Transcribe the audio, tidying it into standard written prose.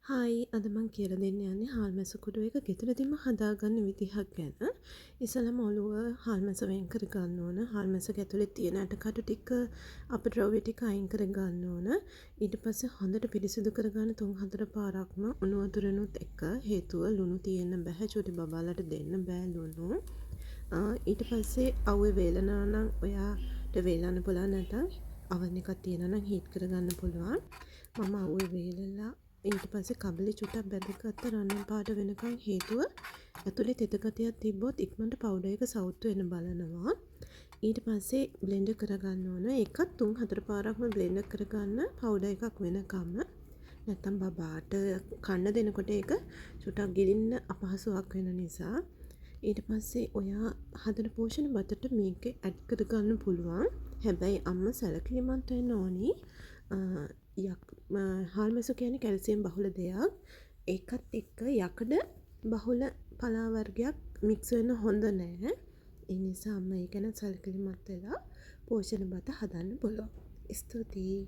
Hi අද මං කියලා දෙන්න යන්නේ හාල් මැස කුඩු එක ගෙදරදීම හදාගන්න විදිහක් ගැන. ඉස්සෙල්ලාම ඔලුව හාල් මැස වෙන් කර ගන්න ඕන. හාල් මැස ඇතුලේ තියෙන ඇටකටු ටික අපද්‍රව්‍ය ටික අයින් කර ගන්න ඕන. ඊට පස්සේ හොඳට පිරිසිදු කරගන්න 3-4 පාරක්ම උණු වතුරෙනුත් එක්ක. හේතුව ලුණු තියෙන්න බෑ. චුටි බබාලට දෙන්න බෑ ලුණු. ඊට පස්සේ අවුවේ වේලනවා නම් ඔයාට වේලන්න පුළුවන්, නැත්නම් අවන් එකක් තියෙනවා නම් හීට් කරගන්න පුළුවන්. මම අවුවේ වේලලා ඊට පස්සේ කබලි චුට්ටක් බැදගත්ත රන්වන් පාට වෙනකන්. හේතුව ඇතුලේ තෙත ගතියක් තිබ්බොත් ඉක්මනට පවුඩර් එක සවුත්තු වෙන බලනවා. ඊට පස්සේ බ්ලෙන්ඩ් කරගන්න ඕන. ඒකත් 3-4 පාරක්ම බ්ලෙන්ඩ් කරගන්න පවුඩර් එකක් වෙනකම්. නැත්තම් බබාට කන්න දෙනකොට ඒක චුට්ටක් ගිලින්න අපහසුයක් වෙන නිසා. ඊට පස්සේ ඔයා හදන පෝෂණ බතට මේක ඇඩ් කරගන්න පුළුවන්. හැබැයි අම්ම සැලකිලිමත් වෙන්න ඕනි. හාල් මැසු කියන්නේ කැල්සියම් බහුල දෙයක්. ඒකත් එක්ක යකඩ බහුල පලා වර්ගයක් මික්ස් වෙන්න හොඳ නෑ. ඒ නිසා අම්ම ඒ ගැන සැලකිලිමත් වෙලා පෝෂණ බත හදන්න පුළුවන්. ස්තුතියි.